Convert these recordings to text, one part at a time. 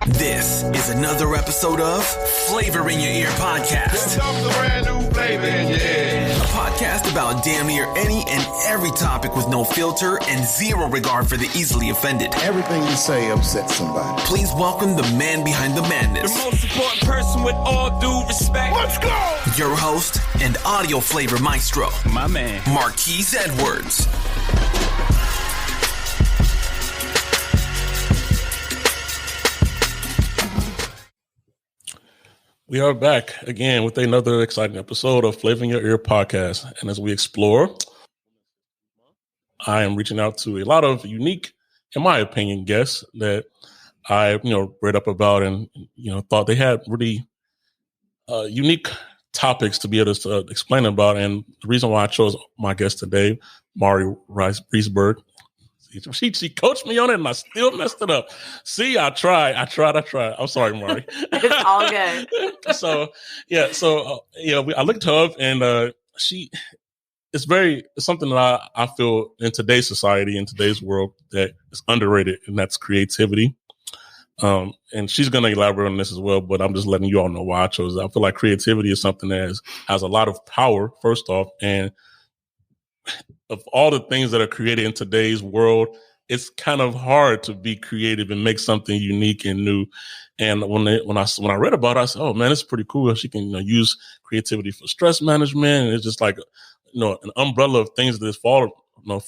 This is another episode of Flavor in Your Ear podcast. A brand new flavor in your ear. A podcast about damn near any and every topic with no filter and zero regard for the easily offended. Everything you say upsets somebody. Please welcome the man behind the madness. The most important person, with all due respect. Let's go! Your host and audio flavor maestro, My man. Marquise Edwards. We are back again with another exciting episode of Flavor in Your Ear podcast. And as we explore, I am reaching out to a lot of unique, in my opinion, guests that I, read up about and, thought they had really unique topics to be able to explain about. And the reason why I chose my guest today, Mari Riesberg, she coached me on it and I still messed it up. See, I tried. I'm sorry, Mari. It's all good. I looked her up and it's something that I feel in today's society, in today's world, that is underrated, and that's creativity. And she's going to elaborate on this as well, but I'm just letting you all know why I chose it. I feel like creativity is something that has a lot of power, first off, and of all the things that are created in today's world, it's kind of hard to be creative and make something unique and new. And when I read about it, I said, "Oh man, it's pretty cool. She can use creativity for stress management." And it's just like an umbrella of things that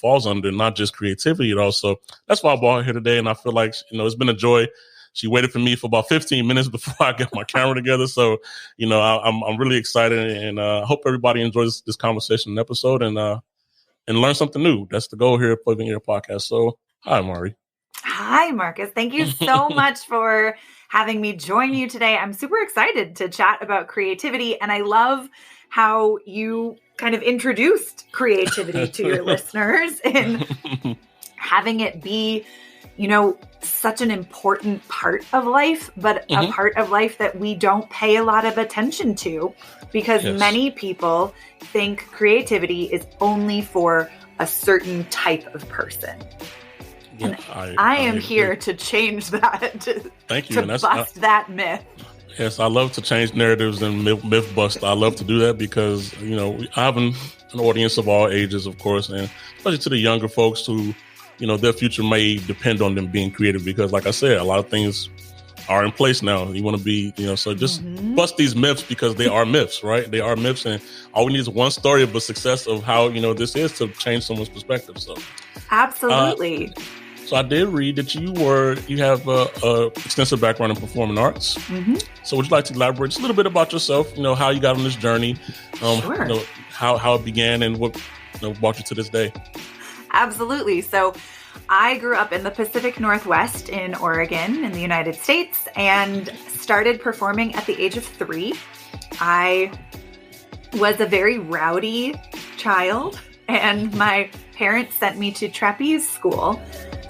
falls under, not just creativity at all. So that's why I brought her here today. And I feel like it's been a joy. She waited for me for about 15 minutes before I got my camera together. So I'm really excited, and I hope everybody enjoys this conversation and episode and learn something new. That's the goal here at Flavor in Your Podcast. So, hi, Mari. Hi, Marcus. Thank you so much for having me join you today. I'm super excited to chat about creativity, and I love how you kind of introduced creativity to your listeners and having it be, such an important part of life, but a part of life that we don't pay a lot of attention to because many people think creativity is only for a certain type of person. Yeah, and I am here to change that, Thank you. to bust that myth. Yes, I love to change narratives and myth bust. I love to do that because, I have an audience of all ages, of course, and especially to the younger folks who, their future may depend on them being creative because, like I said, a lot of things are in place now. You want to be, so just bust these myths because they are myths, right? They are myths, and all we need is one story of a success of how, this is to change someone's perspective. So, absolutely. So I did read that you have a extensive background in performing arts. Mm-hmm. So would you like to elaborate just a little bit about yourself? How you got on this journey, Sure. How it began and what brought you to this day. Absolutely. So I grew up in the Pacific Northwest in Oregon in the United States and started performing at the age of 3. I was a very rowdy child, and my parents sent me to trapeze school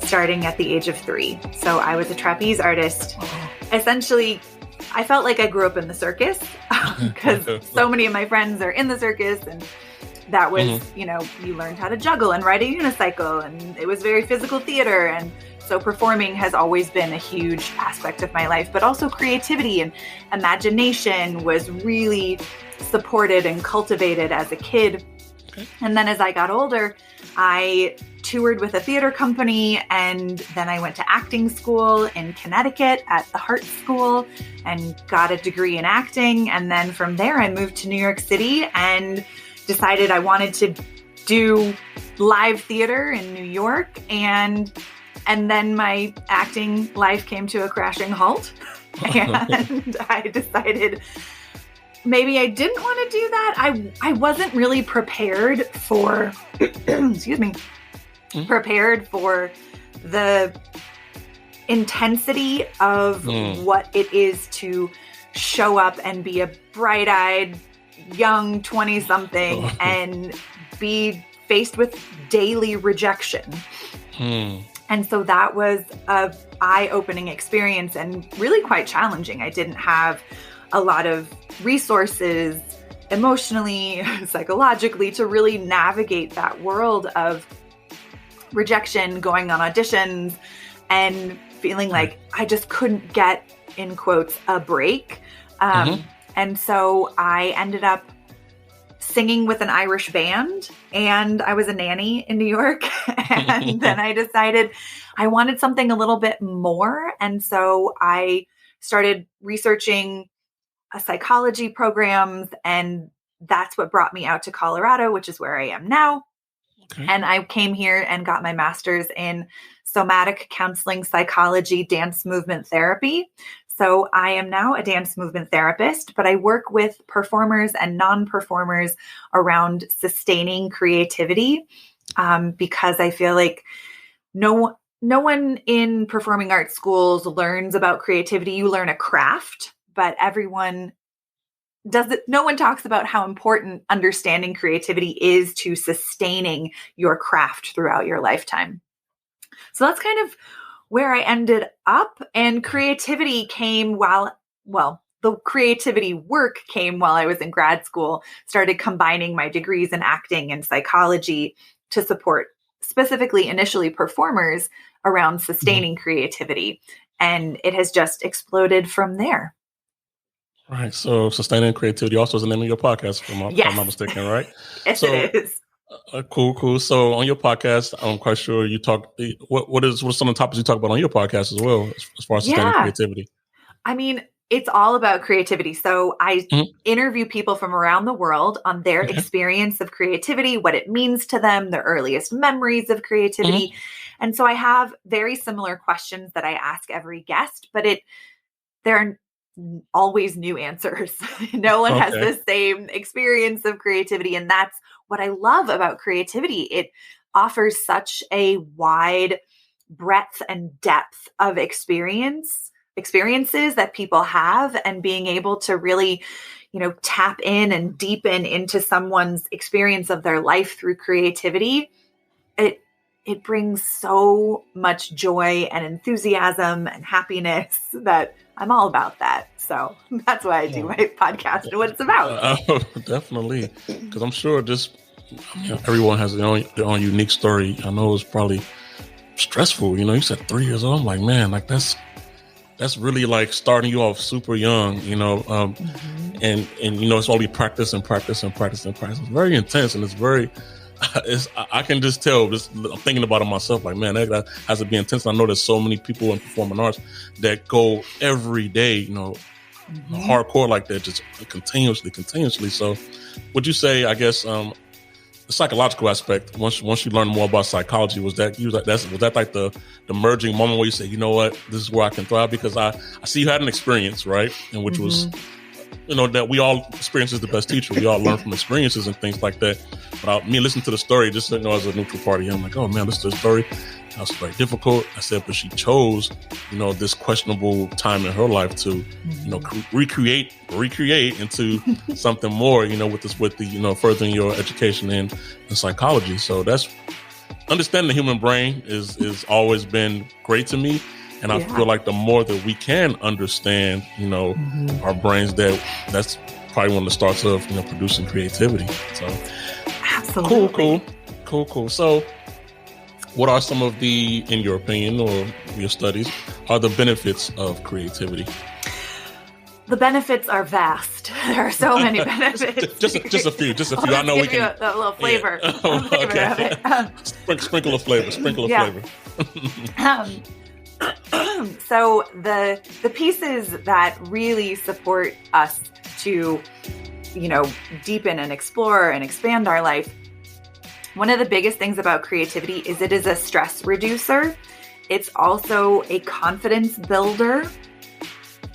starting at the age of 3. So I was a trapeze artist. Essentially, I felt like I grew up in the circus because so many of my friends are in the circus, and that was, you learned how to juggle and ride a unicycle, and it was very physical theater. And so performing has always been a huge aspect of my life, but also creativity and imagination was really supported and cultivated as a kid. Okay. And then as I got older, I toured with a theater company, and then I went to acting school in Connecticut at the Hart School and got a degree in acting. And then from there, I moved to New York City and decided I wanted to do live theater in New York. And then my acting life came to a crashing halt. And I decided maybe I didn't want to do that. I wasn't really prepared for, prepared for the intensity of what it is to show up and be a bright-eyed, young 20-something and be faced with daily rejection. And so that was a eye-opening experience and really quite challenging. I didn't have a lot of resources emotionally, psychologically to really navigate that world of rejection, going on auditions, and feeling like I just couldn't get, in quotes, a break. And so I ended up singing with an Irish band, and I was a nanny in New York. And then I decided I wanted something a little bit more. And so I started researching psychology programs, and that's what brought me out to Colorado, which is where I am now. Okay. And I came here and got my master's in somatic counseling, psychology, dance movement therapy. So I am now a dance movement therapist, but I work with performers and non-performers around sustaining creativity, because I feel like no one in performing arts schools learns about creativity. You learn a craft, but no one talks about how important understanding creativity is to sustaining your craft throughout your lifetime. So that's kind of where I ended up. And creativity came the creativity work came while I was in grad school, started combining my degrees in acting and psychology to support specifically initially performers around sustaining creativity. And it has just exploded from there. Right. So sustaining creativity also is the name of your podcast, if I'm not mistaken, right? Yes, it is. Cool. So on your podcast, I'm quite sure you talk. What are some of the topics you talk about on your podcast as well, as far as sustaining creativity? I mean, it's all about creativity. So I interview people from around the world on their experience of creativity, what it means to them, their earliest memories of creativity. And so I have very similar questions that I ask every guest, but there are always new answers. No one has the same experience of creativity. And that's what I love about creativity. It offers such a wide breadth and depth of experiences that people have, and being able to really, tap in and deepen into someone's experience of their life through creativity. It brings so much joy and enthusiasm and happiness that I'm all about that. So that's why I do my podcast and what it's about. Definitely. Because I'm sure everyone has their own unique story. I know it's probably stressful. You said 3 years old. I'm like, man, like that's really like starting you off super young, and it's only practice and practice and practice and practice. It's very intense, and it's very, I can just tell, I'm thinking about it myself, like, man, that has to be intense. I know there's so many people in performing arts that go every day, hardcore like that, just continuously. So would you say, I guess, the psychological aspect, once you learn more about psychology, was that like the merging moment where you say, you know what, this is where I can thrive? Because I see you had an experience, right? And which was, that we all, experience is the best teacher. We all learn from experiences and things like that. But me listening to the story, just as a neutral party, I'm like, oh man, this is the story. That was very difficult. I said, but she chose, this questionable time in her life to, recreate into something more, with the furthering your education in psychology. So that's understanding the human brain is always been great to me. And I feel like the more that we can understand, our brains, that's probably one of the starts of, producing creativity. So absolutely. Cool. So what are some of in your opinion or your studies, are the benefits of creativity? The benefits are vast. There are so many benefits. just a few. I know we can. A little flavor. Okay. Sprinkle of flavor. So the pieces that really support us to, deepen and explore and expand our life. One of the biggest things about creativity is it is a stress reducer. It's also a confidence builder,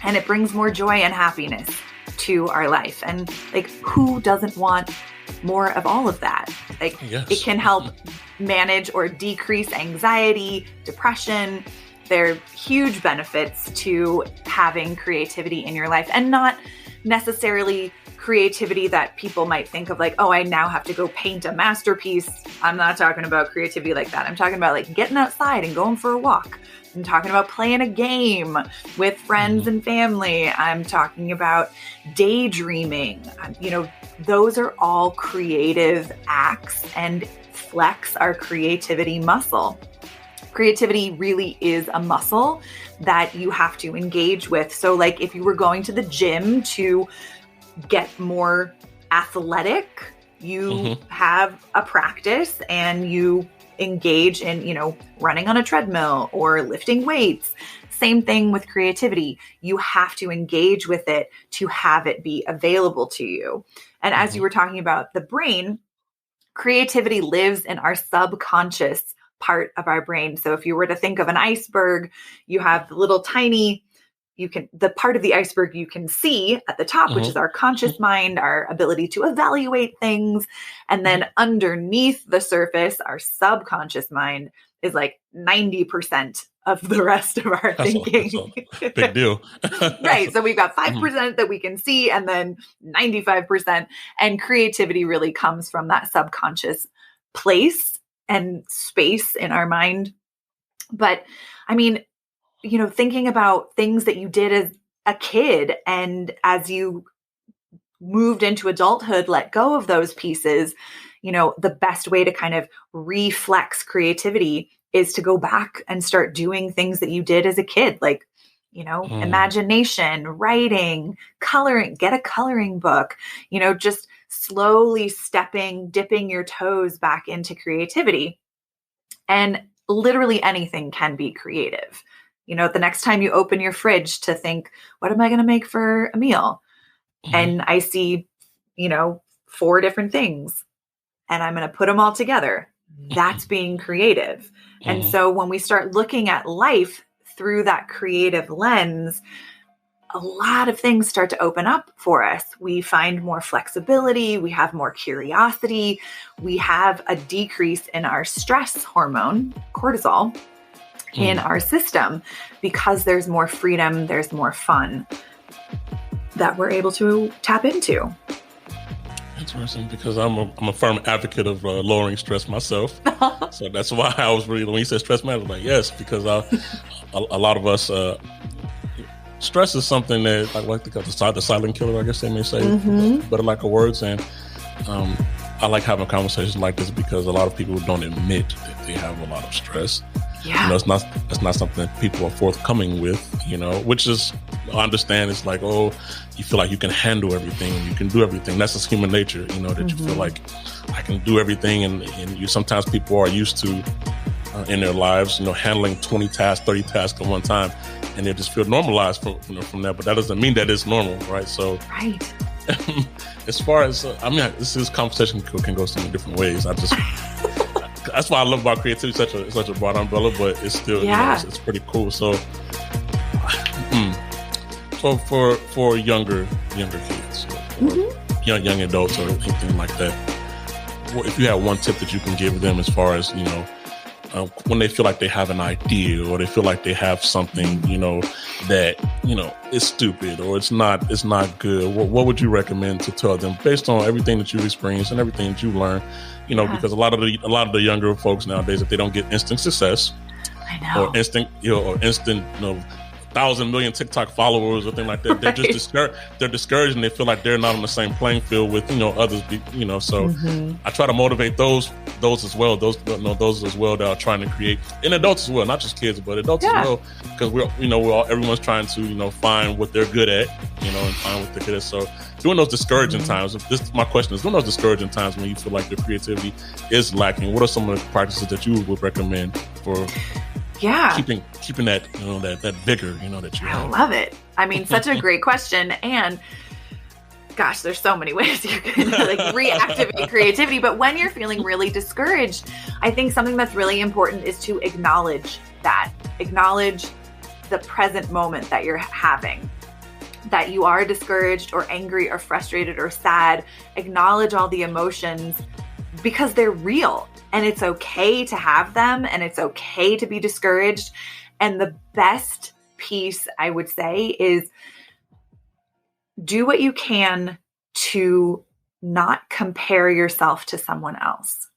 and it brings more joy and happiness to our life. And who doesn't want more of all of that? It can help manage or decrease anxiety, depression. There are huge benefits to having creativity in your life, and not necessarily creativity that people might think of like, oh, I now have to go paint a masterpiece. I'm not talking about creativity like that. I'm talking about getting outside and going for a walk. I'm talking about playing a game with friends and family. I'm talking about daydreaming. Those are all creative acts and flex our creativity muscle. Creativity really is a muscle that you have to engage with. So like if you were going to the gym to get more athletic, you have a practice and you engage in, running on a treadmill or lifting weights. Same thing with creativity. You have to engage with it to have it be available to you. And as you were talking about the brain, creativity lives in our subconscious part of our brain. So if you were to think of an iceberg, you have the little tiny, the part of the iceberg you can see at the top, which is our conscious mind, our ability to evaluate things. And then underneath the surface, our subconscious mind is like 90% of the rest of our thinking. That's a big deal. Right. So we've got 5% that we can see and then 95%. And creativity really comes from that subconscious place and space in our mind. But I mean, thinking about things that you did as a kid and as you moved into adulthood, let go of those pieces, the best way to kind of reflex creativity is to go back and start doing things that you did as a kid, like, imagination, writing, coloring, get a coloring book, just slowly dipping your toes back into creativity. And literally anything can be creative. The next time you open your fridge to think, what am I going to make for a meal? And I see, 4 different things and I'm going to put them all together. That's being creative. And so when we start looking at life through that creative lens, a lot of things start to open up for us. We find more flexibility. We have more curiosity. We have a decrease in our stress hormone, cortisol, in our system because there's more freedom, there's more fun that we're able to tap into. Interesting, because I'm a firm advocate of lowering stress myself. So that's why I was really, when you said stress management, I was like, yes, because a lot of us, stress is something that, like the silent killer, I guess they may say, but like a words. And I like having conversations like this because a lot of people don't admit that they have a lot of stress. Yeah. It's not something that people are forthcoming with, which is, I understand it's like, oh, you feel like you can handle everything and you can do everything. That's just human nature, that you feel like I can do everything. And sometimes people are used to in their lives, handling 20 tasks, 30 tasks at one time, and they just feel normalized from that. But that doesn't mean that it's normal, right? So, right. As far as, this conversation can go so many different ways. That's why I love about creativity, such a broad umbrella, but it's still, it's pretty cool. So, for younger kids, or young adults, or anything like that, if you have one tip that you can give them as far as when they feel like they have an idea or they feel like they have something, that is stupid or it's not good, what would you recommend to tell them based on everything that you've experienced and everything that you learned? Because a lot of the younger folks nowadays, if they don't get instant success, I know, or instant 1,000 million TikTok followers or things like that, they're just discouraged. They're discouraged and they feel like they're not on the same playing field with others. So I try to motivate those as well. Those as well that are trying to create, and adults as well, not just kids, but adults as well, because everyone's trying to find what they're good at, and find what they're good at. So during those discouraging times, my question is, during those discouraging times when you feel like your creativity is lacking, what are some of the practices that you would recommend for keeping that that vigor that you have? I love it. I mean, such a great question. And gosh, there's so many ways you can reactivate creativity. But when you're feeling really discouraged, I think something that's really important is to acknowledge the present moment that you're having, that you are discouraged or angry or frustrated or sad. Acknowledge all the emotions because they're real. And it's okay to have them, and it's okay to be discouraged. And the best piece, I would say, is do what you can to not compare yourself to someone else.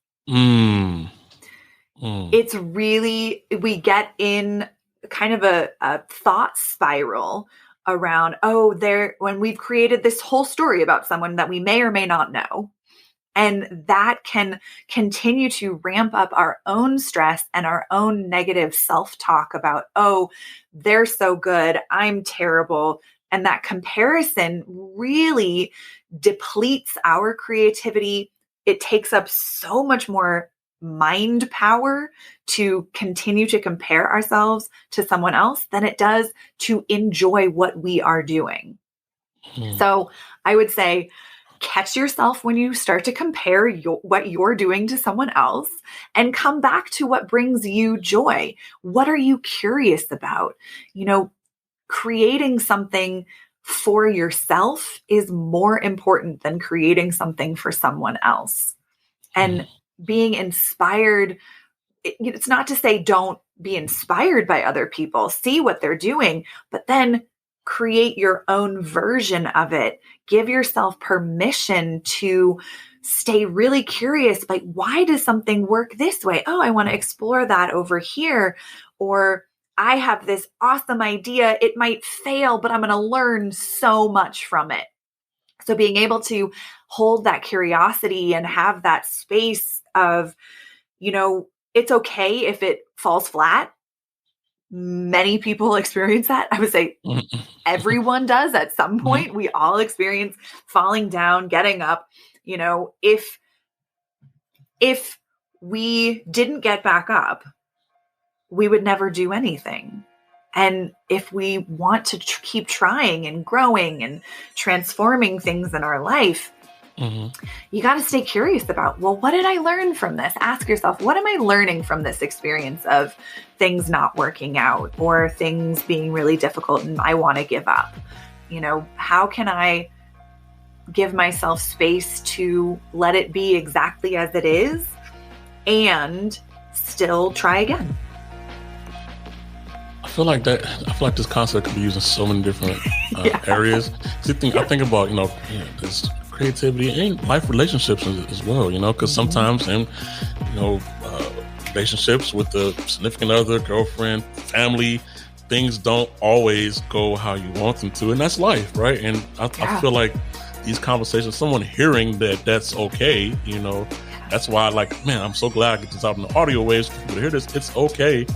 It's really, we get in kind of a thought spiral around, when we've created this whole story about someone that we may or may not know. And that can continue to ramp up our own stress and our own negative self-talk about, oh, they're so good, I'm terrible. And that comparison really depletes our creativity. It takes up so much more mind power to continue to compare ourselves to someone else than it does to enjoy what we are doing. So I would say, catch yourself when you start to compare what you're doing to someone else, and come back to what brings you joy. What are you curious about? Creating something for yourself is more important than creating something for someone else. And being inspired, it's not to say don't be inspired by other people, see what they're doing, but then create your own version of it. Give yourself permission to stay really curious. Like, why does something work this way? Oh, I want to explore that over here. Or I have this awesome idea. It might fail, but I'm going to learn so much from it. So being able to hold that curiosity and have that space of, it's okay if it falls flat. Many people experience that. I would say everyone does at some point. We all experience falling down, getting up. If we didn't get back up, we would never do anything. And if we want to keep trying and growing and transforming things in our life, you got to stay curious about, well, what did I learn from this? Ask yourself, what am I learning from this experience of things not working out or things being really difficult and I want to give up? How can I give myself space to let it be exactly as it is and still try again? I feel like this concept could be used in so many different areas. I think about, this creativity and life relationships as well, because sometimes in, relationships with the significant other, girlfriend, family, things don't always go how you want them to. And that's life, right? And I feel like these conversations, someone hearing that's okay, that's why I'm so glad I get this out in the audio waves for people to hear this. It's okay.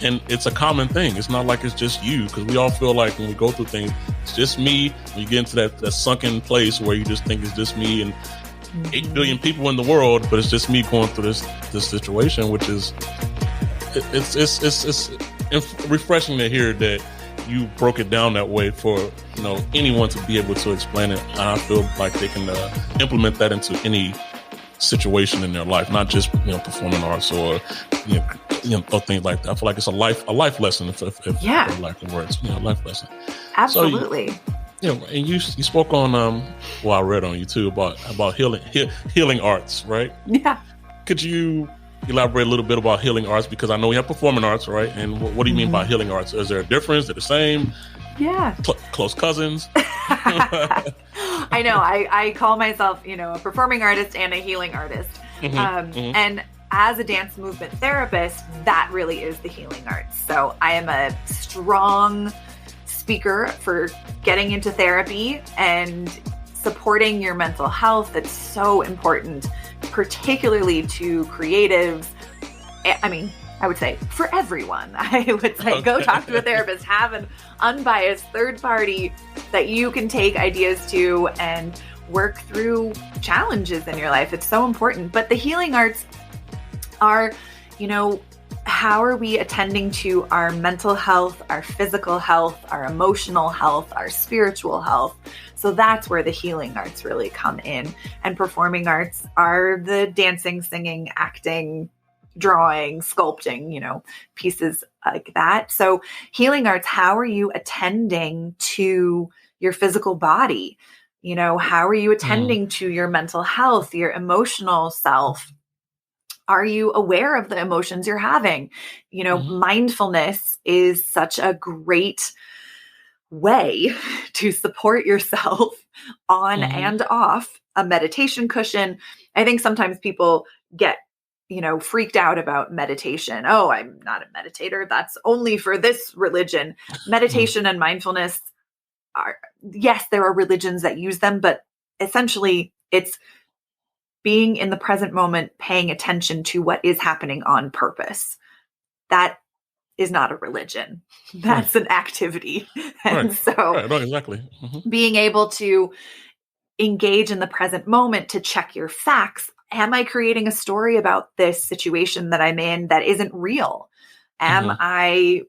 And it's a common thing. It's not like it's just you, because we all feel like when we go through things, it's just me. When you get into that sunken place where you just think it's just me and 8 billion people in the world, but it's just me going through this situation, which is it's refreshing to hear that you broke it down that way for anyone to be able to explain it. And I feel like they can implement that into any situation in their life, not just performing arts or or things like that. I feel like it's a life lesson. If like the words, life lesson. Absolutely. So, and you spoke on I read on you too about healing arts, right? Yeah. Could you elaborate a little bit about healing arts? Because I know we have performing arts, right? And what do you mean by healing arts? Is there a difference? They're the same? Yeah. Close cousins? I know. I call myself, a performing artist and a healing artist. And as a dance movement therapist, that really is the healing arts. So I am a strong speaker for getting into therapy and supporting your mental health. That's so important, particularly to creatives. I mean, I would say for everyone. I would say go talk to a therapist, have an unbiased third party that you can take ideas to and work through challenges in your life. It's so important. But the healing arts are, how are we attending to our mental health, our physical health, our emotional health, our spiritual health? So that's where the healing arts really come in. And performing arts are the dancing, singing, acting, drawing, sculpting, pieces like that. So healing arts, how are you attending to your physical body? How are you attending to your mental health, your emotional self? Are you aware of the emotions you're having? Mindfulness is such a great way to support yourself on and off a meditation cushion. I think sometimes people get, freaked out about meditation. Oh, I'm not a meditator. That's only for this religion. Meditation and mindfulness are, yes, there are religions that use them, but essentially it's being in the present moment, paying attention to what is happening on purpose. That is not a religion. That's an activity. And exactly. Being able to engage in the present moment to check your facts. Am I creating a story about this situation that I'm in that isn't real? Am I,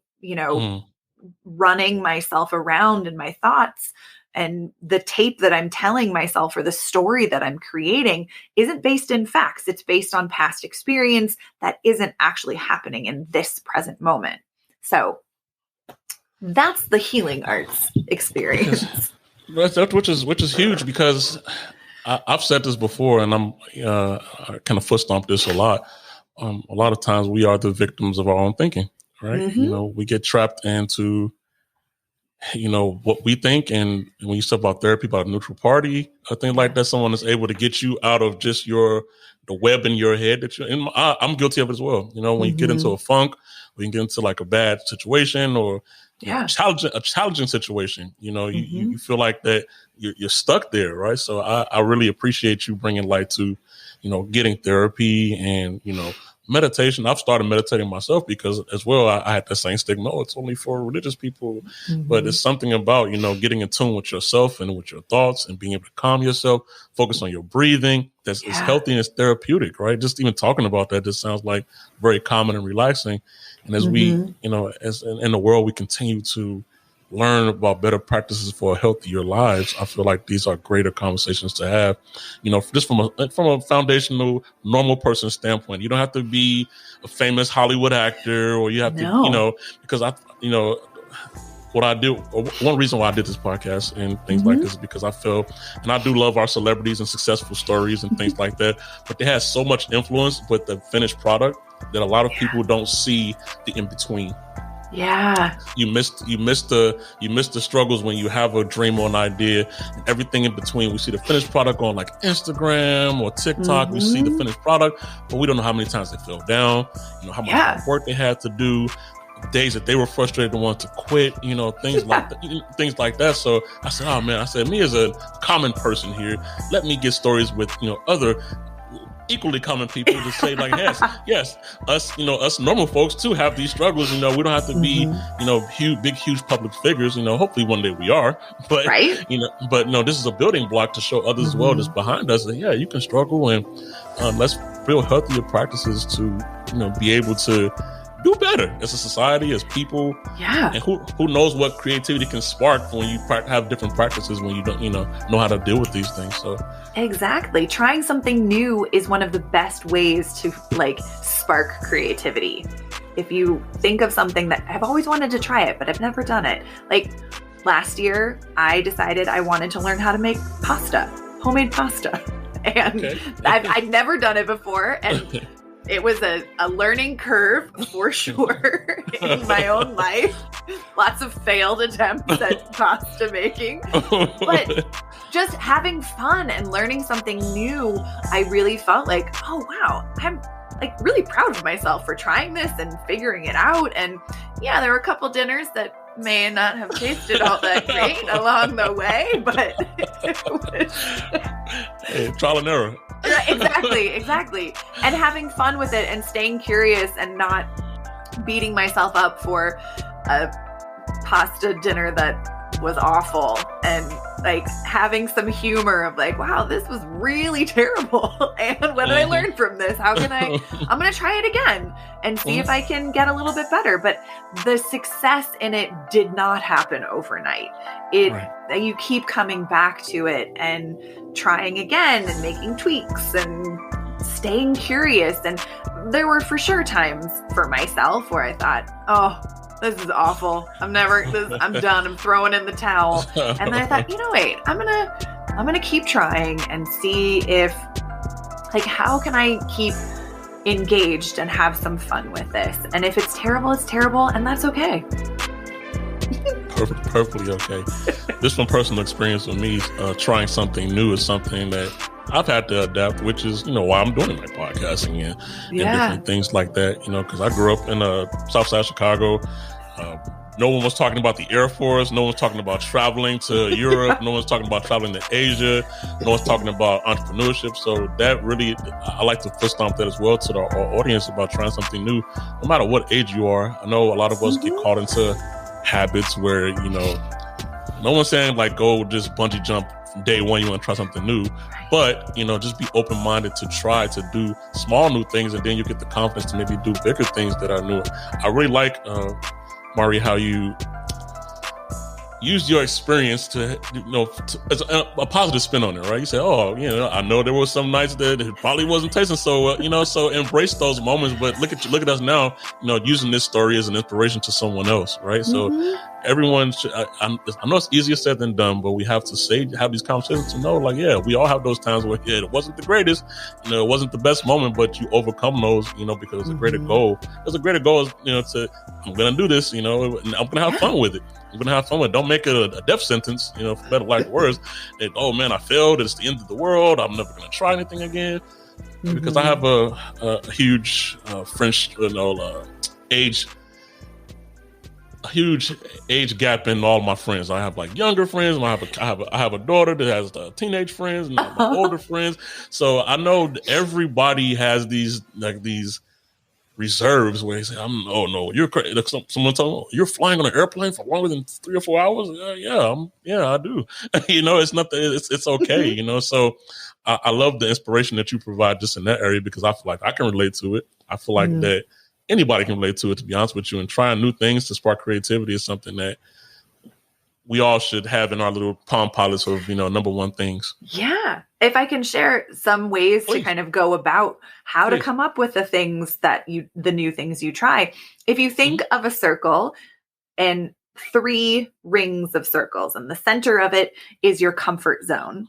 running myself around in my thoughts, and the tape that I'm telling myself or the story that I'm creating isn't based in facts. It's based on past experience that isn't actually happening in this present moment. So that's the healing arts experience. Which is huge, because I've said this before, and I kind of foot stomp this a lot. A lot of times we are the victims of our own thinking, right? We get trapped into what we think. And when you talk about therapy, about a neutral party, a thing like that, someone is able to get you out of just the web in your head that you're in. I'm guilty of it as well. When you get into a funk, or you get into like a bad situation, or a challenging situation, you feel like that you're stuck there. Right. So I really appreciate you bringing light to, getting therapy and, meditation. I've started meditating myself because as well, I had the same stigma. Oh, it's only for religious people, but it's something about, getting in tune with yourself and with your thoughts and being able to calm yourself, focus on your breathing. That's it's healthy and it's therapeutic, right? Just even talking about that just sounds like very calming and relaxing. And as we, as in the world, we continue to learn about better practices for healthier lives. I feel like these are greater conversations to have, just from a foundational, normal person standpoint. You don't have to be a famous Hollywood actor, or you have to, because what I do, one reason why I did this podcast and things like this is because I feel, and I do love our celebrities and successful stories and things like that, but they have so much influence with the finished product that a lot of people don't see the in-between. Yeah. You miss the struggles when you have a dream or an idea, and everything in between. We see the finished product on like Instagram or TikTok. We see the finished product, but we don't know how many times they fell down, how much work they had to do, days that they were frustrated and wanted to quit, things like that, things like that. So I said, oh man, me as a common person here, let me get stories with, other equally common people to say like, yes, us normal folks too have these struggles. We don't have to be, huge public figures. Hopefully one day we are, but this is a building block to show others as well that's behind us that you can struggle, and let's build healthier practices to be able to do better as a society, as people. Yeah. And who knows what creativity can spark when you have different practices, when you don't, know how to deal with these things. So exactly. Trying something new is one of the best ways to spark creativity. If you think of something that I've always wanted to try it, but I've never done it. Like last year, I decided I wanted to learn how to make homemade pasta. And I'd never done it before. And it was a learning curve for sure in my own life. Lots of failed attempts at pasta making. But just having fun and learning something new, I really felt like, oh, wow, I'm really proud of myself for trying this and figuring it out. And there were a couple dinners that may not have tasted all that great along the way, but it was trial and error. Exactly. And having fun with it and staying curious and not beating myself up for a pasta dinner that was awful, and having some humor of wow, this was really terrible. And what did I learn from this? I'm going to try it again and see if I can get a little bit better. But the success in it did not happen overnight. You keep coming back to it and trying again and making tweaks and staying curious. And there were for sure times for myself where I thought, oh, this is awful. I'm done. I'm throwing in the towel. And then I thought, wait, I'm gonna keep trying and see if how can I keep engaged and have some fun with this? And if it's terrible, it's terrible, and that's okay. Perfectly okay. This from personal experience with me, trying something new is something that I've had to adapt, which is, why I'm doing my podcasting and different things like that, because I grew up in South Side Chicago, No one was talking about the Air Force. No one's talking about traveling to Europe. No one's talking about traveling to Asia. No one's talking about entrepreneurship. So that really, I like to foot stomp that as well to our audience about trying something new, no matter what age you are. I know a lot of us get caught into habits where, no one's saying like go just bungee jump from day one. You want to try something new, but just be open minded to try to do small new things, and then you get the confidence to maybe do bigger things that are new. I really like. Mari, how you use your experience to, as a positive spin on it, right? You say, I know there was some nights that it probably wasn't tasting so well, so embrace those moments. But look at us now, using this story as an inspiration to someone else, right? So everyone should, I know it's easier said than done, but we have to have these conversations to know, like, we all have those times where it wasn't the greatest, it wasn't the best moment, but you overcome those, because it's a greater goal. There's a greater goal is, I'm going to do this, and I'm going to have fun with it. I'm going to have fun with it. Don't make it a death sentence, for better or lack of words. Oh man, I failed. It's the end of the world. I'm never going to try anything again. Because I have a huge huge age gap in all my friends. I have like younger friends, and I have a daughter that has teenage friends, and I have my older friends. So I know everybody has these reserves where they say, you're crazy. Like someone told me, you're flying on an airplane for longer than 3 or 4 hours. I do. It's not it's okay. So I love the inspiration that you provide just in that area, because I feel like I can relate to it. I feel like that anybody can relate to it, to be honest with you, and trying new things to spark creativity is something that we all should have in our little Palm Pilots of, number one things. Yeah. If I can share some ways to kind of go about how to come up with the new things you try. If you think of a circle and 3 rings of circles, and the center of it is your comfort zone.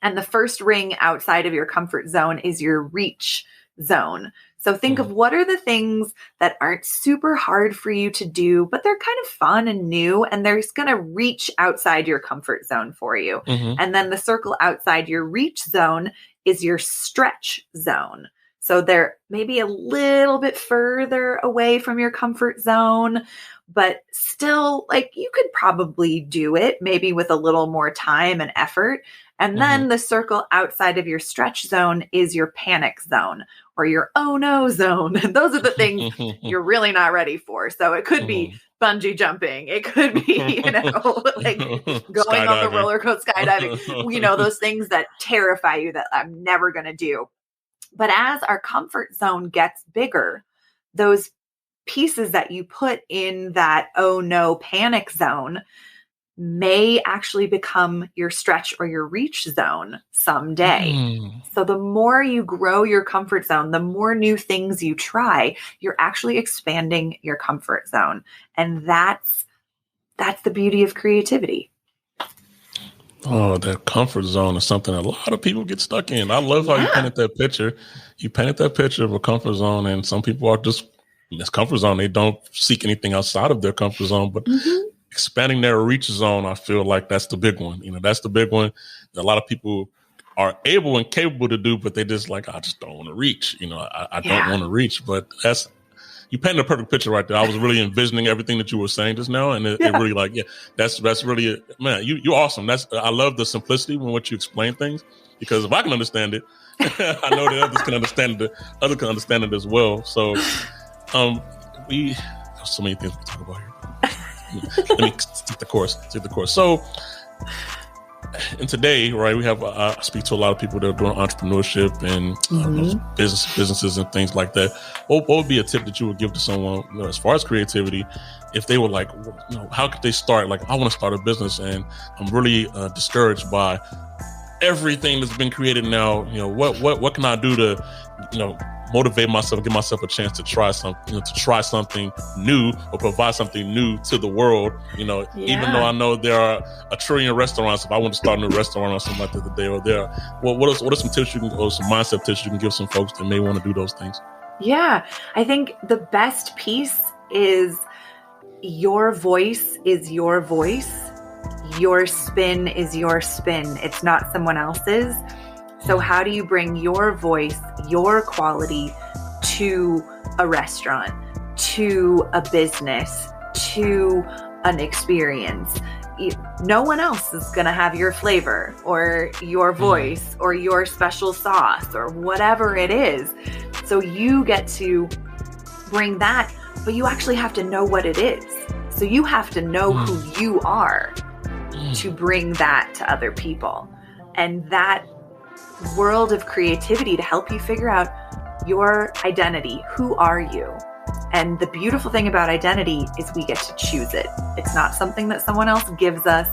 And the first ring outside of your comfort zone is your reach zone. So think of what are the things that aren't super hard for you to do, but they're kind of fun and new, and they're going to reach outside your comfort zone for you. And then the circle outside your reach zone is your stretch zone. So they're maybe a little bit further away from your comfort zone, but still, like, you could probably do it maybe with a little more time and effort. And then the circle outside of your stretch zone is your panic zone, or your oh no zone. Those are the things you're really not ready for. So it could be bungee jumping. It could be, like going on the roller coaster, skydiving, those things that terrify you that I'm never going to do. But as our comfort zone gets bigger, those pieces that you put in that oh no panic zone may actually become your stretch or your reach zone someday. So the more you grow your comfort zone, the more new things you try, you're actually expanding your comfort zone. And that's the beauty of creativity. Oh, that comfort zone is something a lot of people get stuck in. I love how you painted that picture. You painted that picture of a comfort zone, and some people are just in this comfort zone. They don't seek anything outside of their comfort zone, but expanding their reach zone, I feel like that's the big one. That's the big one that a lot of people are able and capable to do, but they just like, I just don't want to reach. I don't want to reach. But you painted a perfect picture right there. I was really envisioning everything that you were saying just now, and it really that's really it. Man, you're awesome. I love the simplicity when what you explain things, because if I can understand it, I know that others can understand it. Others can understand it as well. So, there's so many things we talk about here. Let me take the course. So, and today, right, we have I speak to a lot of people that are doing entrepreneurship and businesses and things like that. What would be a tip that you would give to someone, as far as creativity, if they were like, how could they start? Like, I want to start a business, and I'm really discouraged by everything that's been created now. What can I do to, motivate myself, give myself a chance to try something new, or provide something new to the world, even though I know there are a trillion restaurants. If I want to start a new restaurant or something like that today, what are some tips or some mindset tips you can give some folks that may want to do those things? Yeah, I think the best piece is your voice is your voice. Your spin is your spin. It's not someone else's. So how do you bring your voice, your quality to a restaurant, to a business, to an experience. No one else is going to have your flavor or your voice or your special sauce or whatever it is. So you get to bring that, but you actually have to know what it is. So you have to know who you are to bring that to other people. And that world of creativity to help you figure out your identity. Who are you? And the beautiful thing about identity is we get to choose it. It's not something that someone else gives us.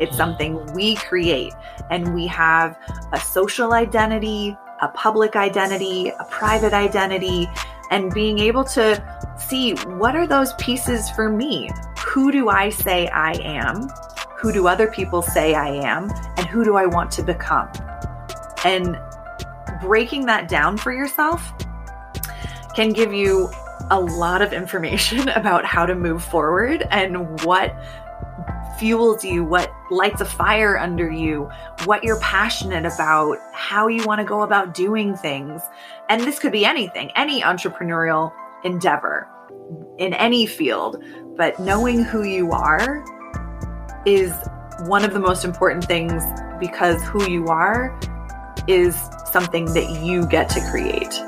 It's something we create. And we have a social identity, a public identity, a private identity, and being able to see what are those pieces for me? Who do I say I am? Who do other people say I am? And who do I want to become? And breaking that down for yourself can give you a lot of information about how to move forward and what fuels you, what lights a fire under you, what you're passionate about, how you want to go about doing things. And this could be anything, any entrepreneurial endeavor in any field, but knowing who you are is one of the most important things, because who you are is something that you get to create.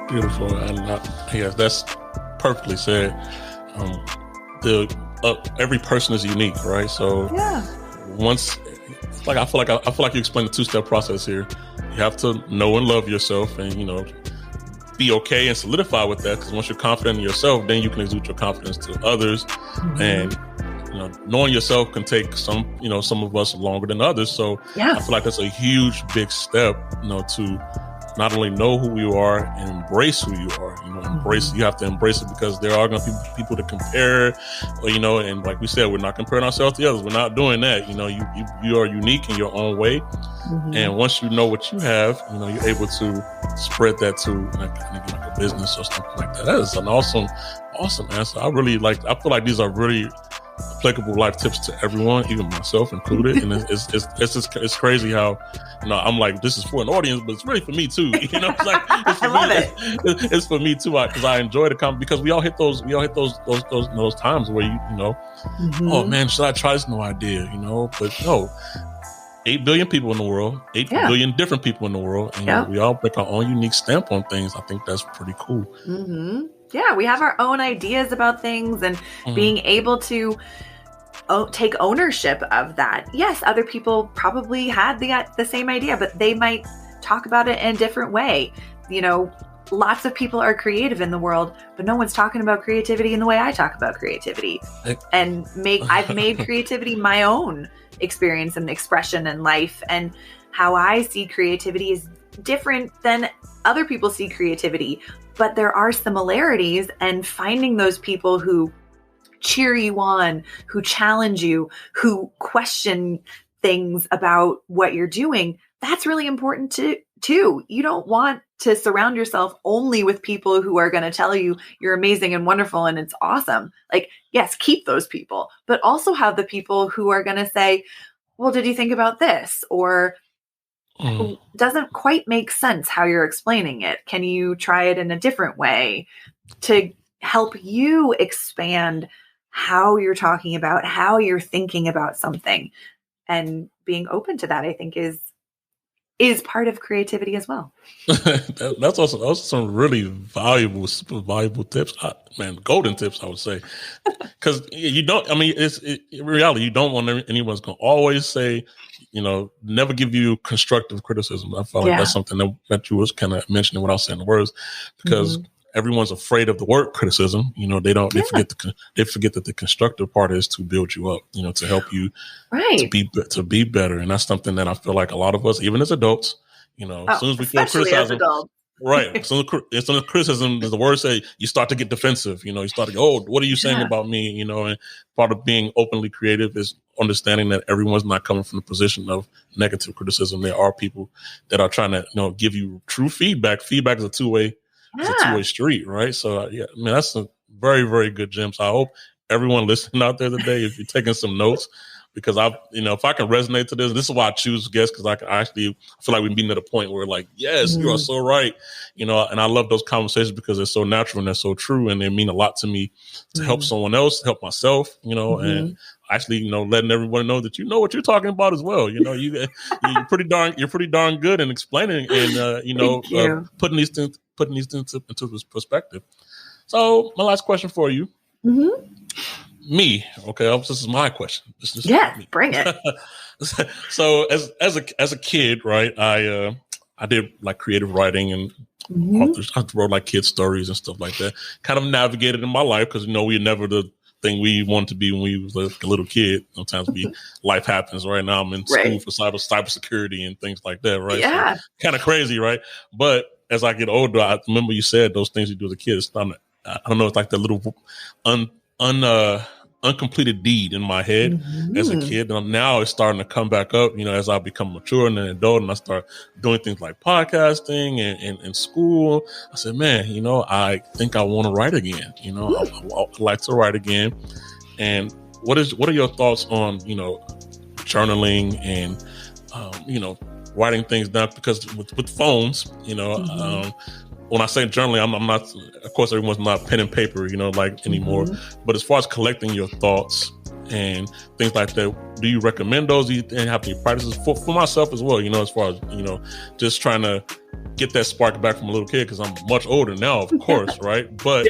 Beautiful. Yes, that's perfectly said. Every person is unique, right? So once, I feel like you explained the two-step process here. You have to know and love yourself, and be okay and solidify with that. Because once you're confident in yourself, then you can exude your confidence to others. And knowing yourself can take some of us longer than others. So I feel like that's a huge, big step, to not only know who you are and embrace who you are. You have to embrace it, because there are going to be people to compare, and like we said, we're not comparing ourselves to others. We're not doing that. You are unique in your own way. And once you know what you have, you're able to spread that to like a business or something like that. That is an awesome answer. I feel like these are really applicable life tips to everyone, even myself included. And it's crazy how I'm like, this is for an audience, but it's really for me too. It's like I love it. It's for me too, because I enjoy the comment, because we all hit those times where oh man, should I try this new idea? But no. 8 billion people in the world, 8 billion different people in the world, and we all make our own unique stamp on things. I think that's pretty cool. Yeah, we have our own ideas about things, and being able to take ownership of that. Yes, other people probably had the same idea, but they might talk about it in a different way. Lots of people are creative in the world, but no one's talking about creativity in the way I talk about creativity. And I've made creativity my own experience and expression in life, and how I see creativity is different than other people see creativity, but there are similarities, and finding those people who cheer you on, who challenge you, who question things about what you're doing, that's really important too. You don't want to surround yourself only with people who are going to tell you you're amazing and wonderful and it's awesome. Like, yes, keep those people, but also have the people who are going to say, well, did you think about this? Or doesn't quite make sense how you're explaining it. Can you try it in a different way, to help you expand how you're talking about, how you're thinking about something? And being open to that, I think, is part of creativity as well. That's also some really super valuable tips, golden tips, I would say. Because in reality, you don't want anyone's going to always say, never give you constructive criticism. I felt like that's something that you was kind of mentioning without saying the words, because everyone's afraid of the word criticism. They forget that the constructive part is to build you up, to help you to be better. And that's something that I feel like a lot of us, even as adults, as soon as we feel criticized, right. As soon as criticism, the word say, you start to get defensive. You start to go, oh, what are you saying about me? And part of being openly creative is understanding that everyone's not coming from the position of negative criticism. There are people that are trying to, give you true feedback. Feedback is a two-way street, right? So that's a very, very good gem. So I hope everyone listening out there today, if you're taking some notes, because if I can resonate to this is why I choose guests, because I actually feel like we're meeting at a point where like, yes, you are so right. And I love those conversations because they're so natural and they're so true. And they mean a lot to me to help someone else, help myself, and actually, letting everyone know that you know what you're talking about as well. You're pretty darn good in explaining and, putting these things into perspective. So my last question for you. Me, okay. This is my question. Bring it. So as a kid, right? I did like creative writing and authors. I wrote like kid stories and stuff like that. Kind of navigated in my life because we're never the thing we wanted to be when we was like a little kid. Sometimes life happens. Right now, I'm in school for cybersecurity and things like that. Right? Yeah. So, kind of crazy, right? But as I get older, I remember you said those things you do as a kid. It's not, I don't know. It's like the little uncompleted deed in my head as a kid. And now it's starting to come back up, as I become mature and an adult and I start doing things like podcasting and school. I said, man, I think I want to write again. I'd like to write again. And what are your thoughts on, journaling and, writing things down? Because with phones, when I say journaling, I'm not, of course, everyone's not pen and paper, like anymore. But as far as collecting your thoughts and things like that, do you recommend those? Do you have any practices for myself as well? As far as, just trying to get that spark back from a little kid, because I'm much older now, of course, right? But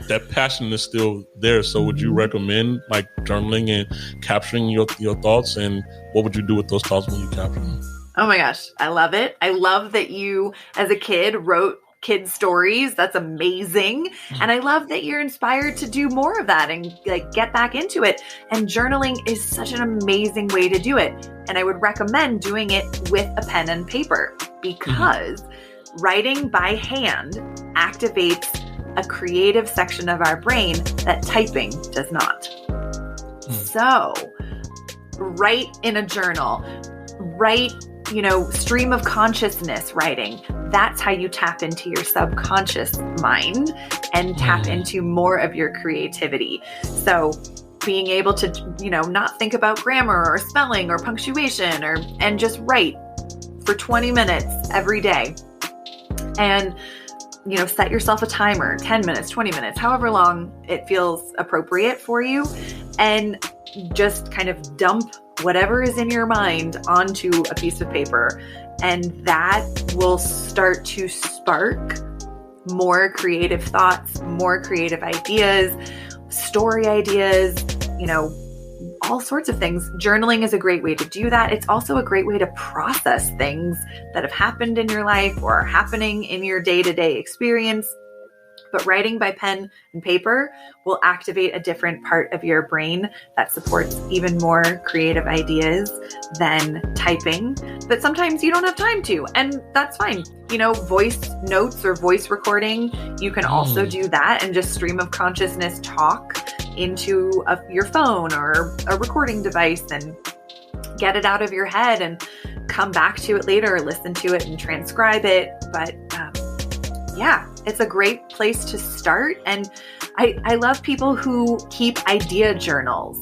that passion is still there. So would you recommend like journaling and capturing your thoughts? And what would you do with those thoughts when you capture them? Oh my gosh, I love it. I love that you, as a kid, wrote kid stories. That's amazing. And I love that you're inspired to do more of that and like get back into it. And journaling is such an amazing way to do it. And I would recommend doing it with a pen and paper, because writing by hand activates a creative section of our brain that typing does not. So write in a journal, write stream of consciousness writing. That's how you tap into your subconscious mind and tap into more of your creativity. So being able to, not think about grammar or spelling or punctuation and just write for 20 minutes every day. And, set yourself a timer, 10 minutes, 20 minutes, however long it feels appropriate for you. And just kind of dump whatever is in your mind onto a piece of paper. And that will start to spark more creative thoughts, more creative ideas, story ideas, all sorts of things. Journaling is a great way to do that. It's also a great way to process things that have happened in your life or are happening in your day-to-day experience. But writing by pen and paper will activate a different part of your brain that supports even more creative ideas than typing. But sometimes you don't have time to, and that's fine. Voice notes or voice recording, you can also do that and just stream of consciousness talk into your phone or a recording device and get it out of your head and come back to it later, listen to it and transcribe it. But it's a great place to start. And I love people who keep idea journals.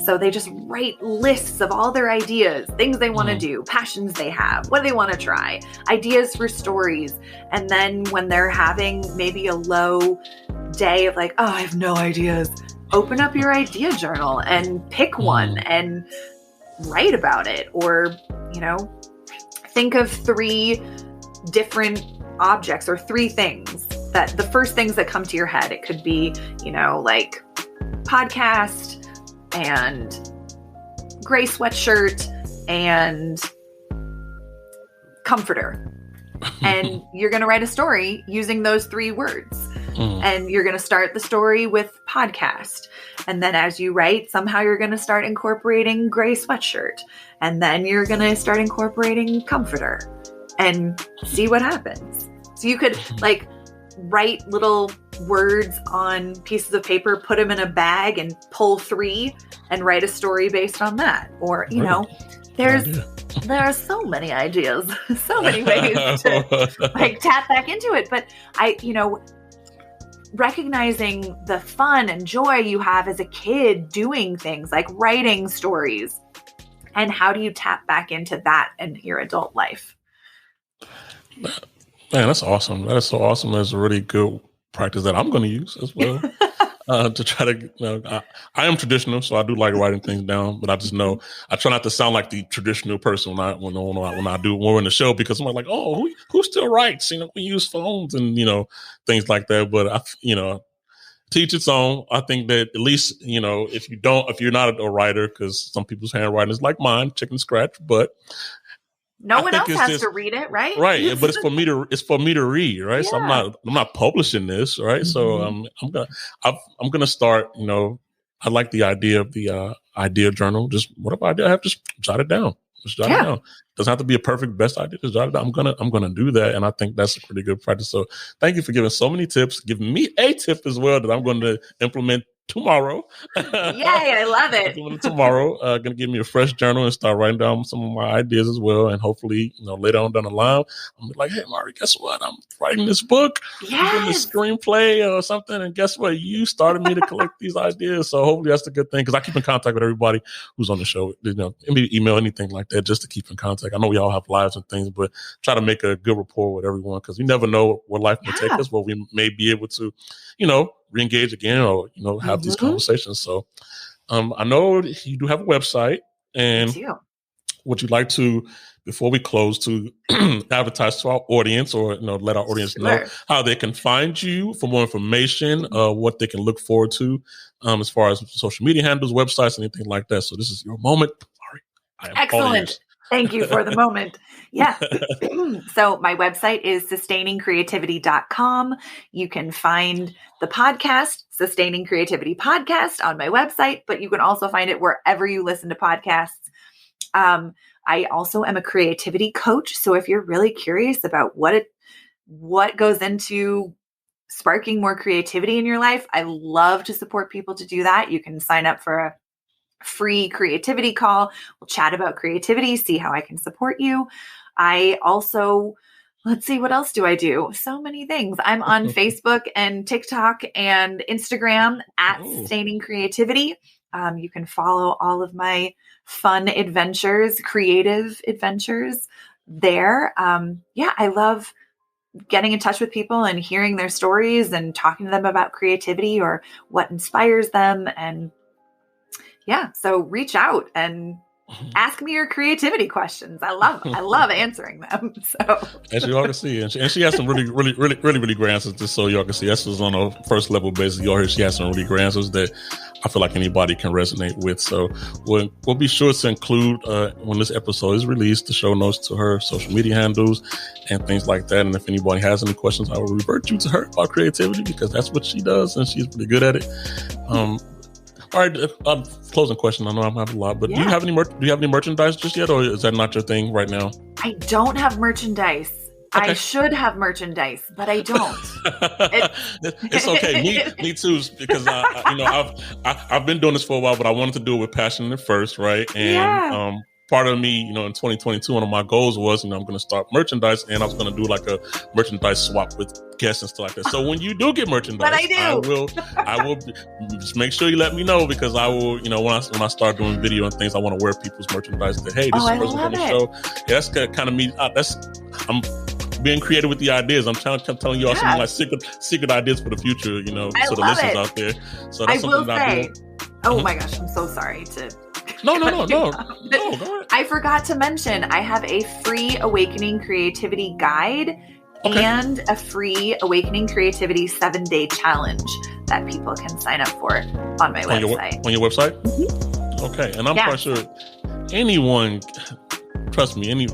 So they just write lists of all their ideas, things they want to do, passions they have, what they want to try, ideas for stories. And then when they're having maybe a low day of like, oh, I have no ideas, open up your idea journal and pick one and write about it. Or, think of 3 different objects or 3 things that the first things that come to your head. It could be, like podcast and gray sweatshirt and comforter. And you're going to write a story using those 3 words. And you're going to start the story with podcast. And then as you write, somehow you're going to start incorporating gray sweatshirt. And then you're going to start incorporating comforter and see what happens. So you could write little words on pieces of paper, put them in a bag and pull 3 and write a story based on that. Or, there are so many ideas, so many ways to tap back into it. But recognizing the fun and joy you have as a kid doing things like writing stories, and how do you tap back into that in your adult life? Man, that's awesome. That is so awesome. That's a really good practice that I'm going to use as well. To try to, I am traditional, so I do like writing things down. But I just know I try not to sound like the traditional person when I do more in the show, because I'm like, oh, who still writes? We use phones and things like that. But teach its own. I think that at least if you're not a writer, because some people's handwriting is like mine, chicken scratch, but. No one else has to read it, right? Right, but it's for me to read, right? Yeah. So I'm not publishing this, right? Mm-hmm. So I'm gonna start. I like the idea of the idea journal. Just whatever idea I have, just jot it down. Just jot it down. Doesn't have to be a perfect best idea. Just jot it down. I'm gonna do that, and I think that's a pretty good practice. So thank you for giving so many tips. Giving me a tip as well that I'm going to implement tomorrow. Yay, I love it. Tomorrow, going to give me a fresh journal and start writing down some of my ideas as well. And hopefully, later on down the line, I'm like, hey, Mari, guess what? I'm writing this book. Yes. I'm doing this screenplay or something. And guess what? You started me to collect these ideas. So hopefully that's a good thing, because I keep in contact with everybody who's on the show. Maybe email, anything like that, just to keep in contact. I know we all have lives and things, but try to make a good rapport with everyone, because we never know where life may take us, but we may be able to, re-engage again, or have these conversations. So I know you do have a website, and would you like to, before we close, to advertise to our audience, or let our audience know how they can find you for more information, what they can look forward to as far as social media handles, websites, anything like that? So this is your moment. Sorry. Excellent. Thank you for the moment. Yeah. So my website is sustainingcreativity.com. You can find the podcast, Sustaining Creativity Podcast, on my website, but you can also find it wherever you listen to podcasts. I also am a creativity coach. So if you're really curious about what goes into sparking more creativity in your life, I love to support people to do that. You can sign up for a free creativity call. We'll chat about creativity, see how I can support you. I also, let's see, what else do I do? So many things. I'm on Facebook and TikTok and Instagram at Sustaining Creativity. You can follow all of my fun adventures, creative adventures there. I love getting in touch with people and hearing their stories and talking to them about creativity or what inspires them. And so reach out and ask me your creativity questions. I love answering them. So as you all can see, and she has some really great answers. Just so y'all can see, this was on a first level basis. You all hear she has some really great answers that I feel like anybody can resonate with. So we'll be sure to include when this episode is released, the show notes to her social media handles and things like that. And if anybody has any questions, I will revert you to her about creativity, because that's what she does, and she's pretty good at it. All right, closing question. I know I'm having a lot, but do you have any merchandise just yet, or is that not your thing right now? I don't have merchandise. Okay. I should have merchandise, but I don't. It's okay. Me too, because I've been doing this for a while, but I wanted to do it with passion at first, right? And part of me, in 2022, one of my goals was, I'm going to start merchandise, and I was going to do like a merchandise swap with guests and stuff like that. So when you do get merchandise, I will just make sure you let me know, because I will, when I start doing video and things, I want to wear people's merchandise that, hey, this is the person on the show. Yeah, that's kind of me. I'm being creative with the ideas. I'm telling you all some like secret ideas for the future, so the listeners out there. So that's something that I do. Oh my gosh, I'm so sorry to. No. Go ahead. I forgot to mention, I have a free Awakening Creativity Guide and a free Awakening Creativity 7-day challenge that people can sign up for on my website. On your website? Mm-hmm. Okay. And I'm quite sure anyone, trust me,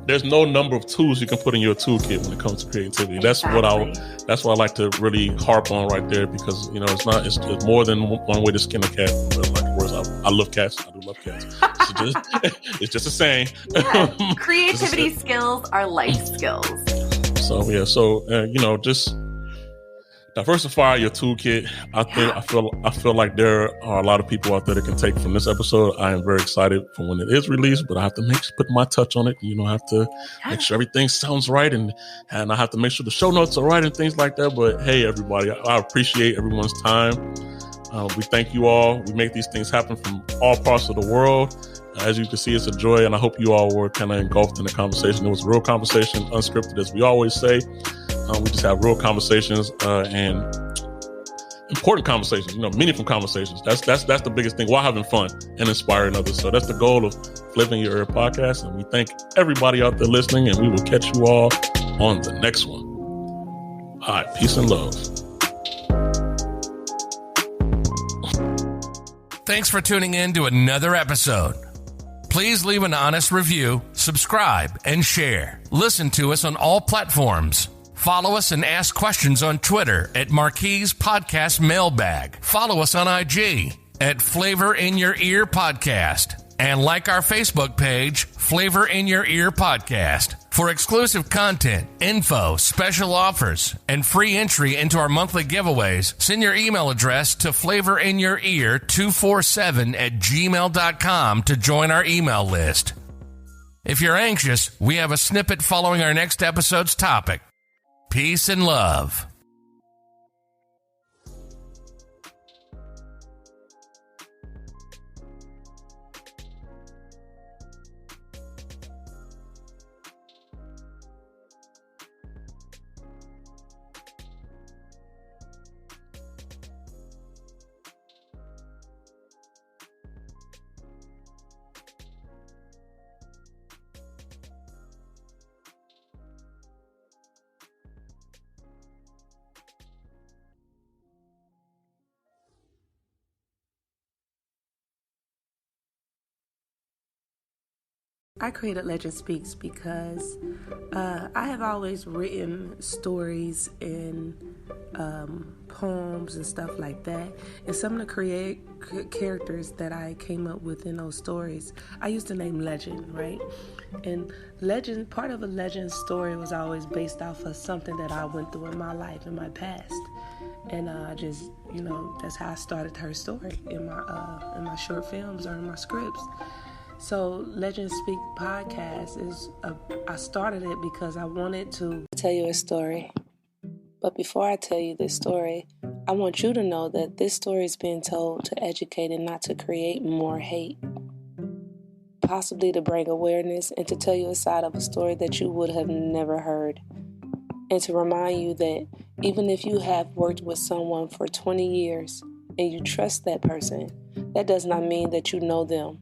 there's no number of tools you can put in your toolkit when it comes to creativity. Exactly. That's what I like to really harp on right there, because it's more than one way to skin a cat. Like the words, I love cats. I do love cats. It's just a saying. Yeah. Creativity skills are life skills. So just diversify your toolkit. I feel like there are a lot of people out there that can take from this episode. I am very excited for when it is released, but I have to put my touch on it. I have to make sure everything sounds right, and I have to make sure the show notes are right and things like that. But hey, everybody, I appreciate everyone's time. We thank you all. We make these things happen from all parts of the world. As you can see, it's a joy, and I hope you all were kind of engulfed in the conversation. It was a real conversation, unscripted, as we always say. We just have real conversations and important conversations, meaningful conversations. That's the biggest thing, while having fun and inspiring others. So that's the goal of Flavor in Your Ear podcast. And we thank everybody out there listening, and we will catch you all on the next one. All right, peace and love. Thanks for tuning in to another episode. Please leave an honest review, subscribe, and share. Listen to us on all platforms. Follow us and ask questions on Twitter at Marquise Podcast Mailbag. Follow us on IG at Flavor in Your Ear Podcast. And like our Facebook page, Flavor in Your Ear Podcast. For exclusive content, info, special offers, and free entry into our monthly giveaways, send your email address to flavorinyour247@gmail.com to join our email list. If you're anxious, we have a snippet following our next episode's topic. Peace and love. I created Legend Speaks because I have always written stories and poems and stuff like that. And some of the characters that I came up with in those stories, I used to name Legend, right? And Legend, part of a Legend story was always based off of something that I went through in my life, in my past. And that's how I started her story in my short films or in my scripts. So Legend Speak podcast I started it because I wanted to tell you a story. But before I tell you this story, I want you to know that this story is being told to educate and not to create more hate. Possibly to bring awareness and to tell you a side of a story that you would have never heard. And to remind you that even if you have worked with someone for 20 years and you trust that person, that does not mean that you know them.